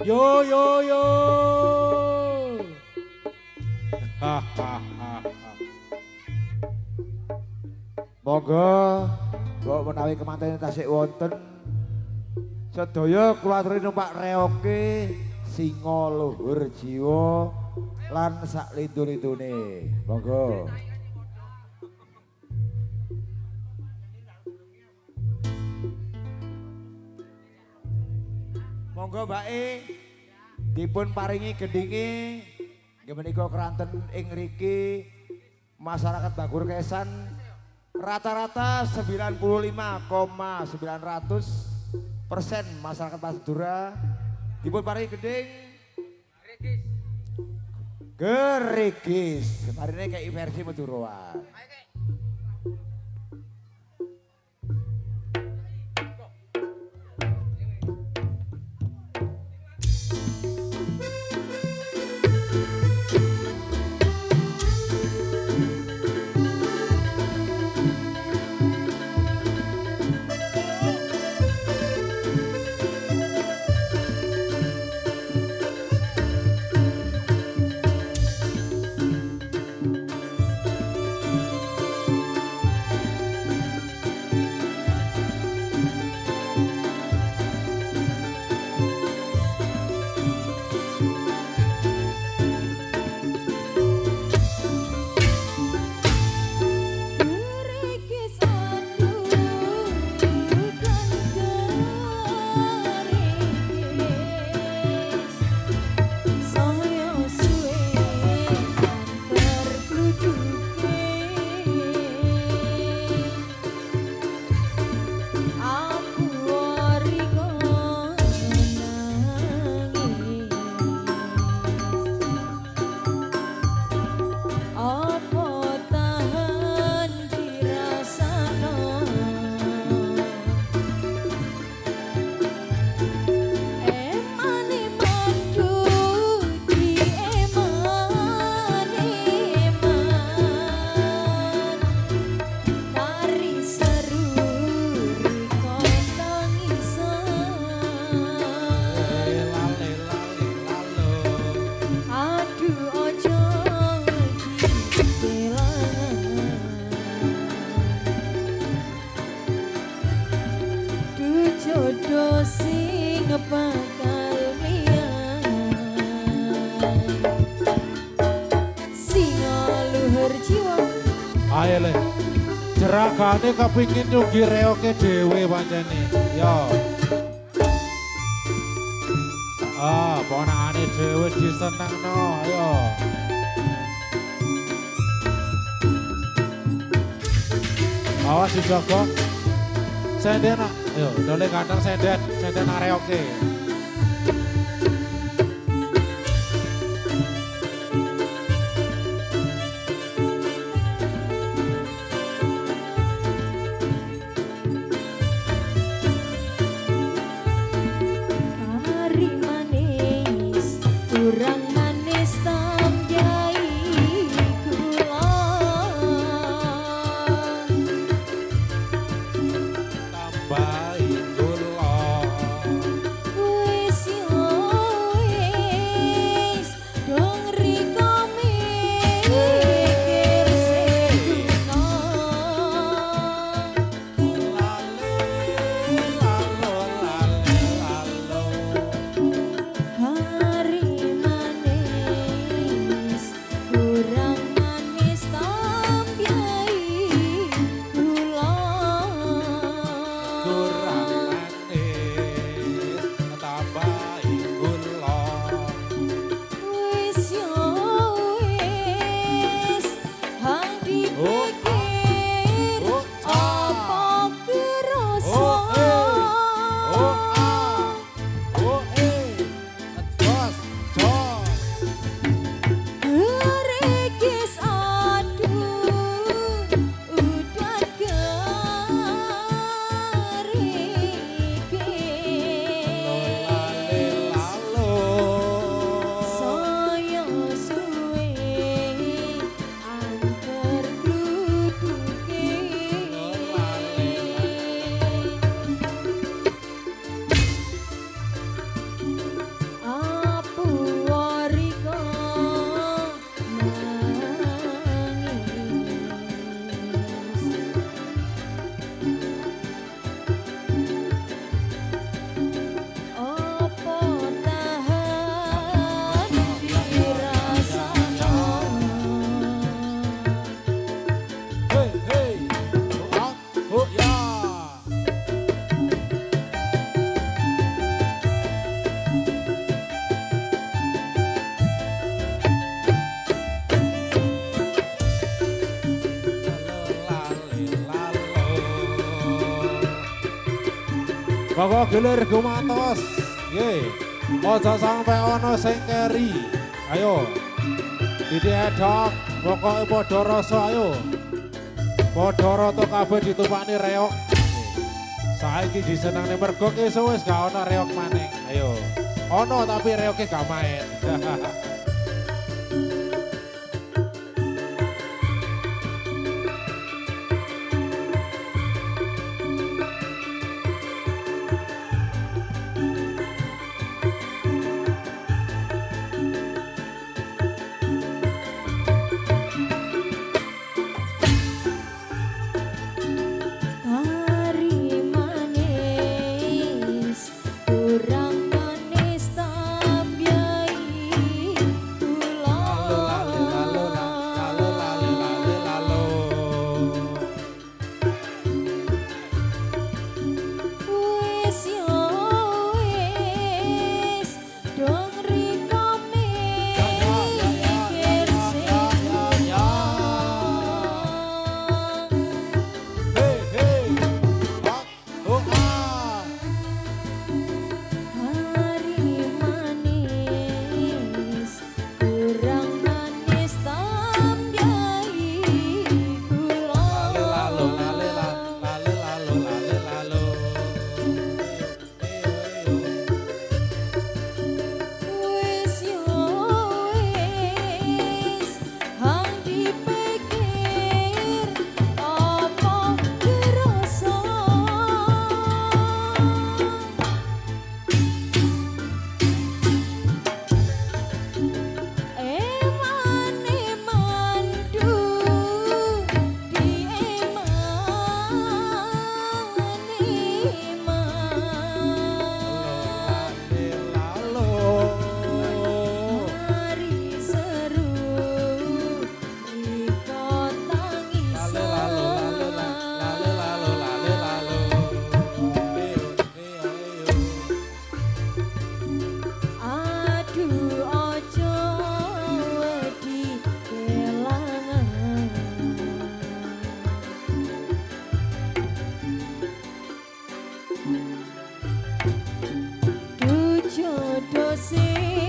Yo yo yo. Monggo mbok menawi kemanten tasik wonten sedaya kula aturi numpak reoke Singa Luhur Jiwa lan sak lindu-lindune. Monggo. Monggo Mbak E dipun paringi gendinge nggih menika keranten ing riki masyarakat Bagur Kesan rata-rata 95,900% masyarakat Madura dipun paringi gending gerigis. Kemarin ini kayak versi Maduroan. Ayo le, jeragane kepingin nyugi reoke dewe pancene. Yo. Ponakane dewe disenengno, yo. Awas dijogo. Senden, yo, dole ganteng senden reoke. Pokok gilir gumantos. Ye. Ojo sampai ono sing keri. Ayo. Didi edok. Pokoknya podo rasa ayo. Podo roto kabeh ditupani reok. Saiki disenangne mergo esuk wis gak ono reok maning. Ayo. Ono tapi reoke gak main. Hari manis, kurang manis tambiai kula. Wis yo wis, dong riko mikir sing Hey, hey. Oh, ah. hari manis, kurang manis tambiai kula. Lale, lalo. Wis yo wis, hang dipikir apa dirasa. Eman du di hari seru riko tangisan. Aduh ojo wedi kelangan. Du jodoh sing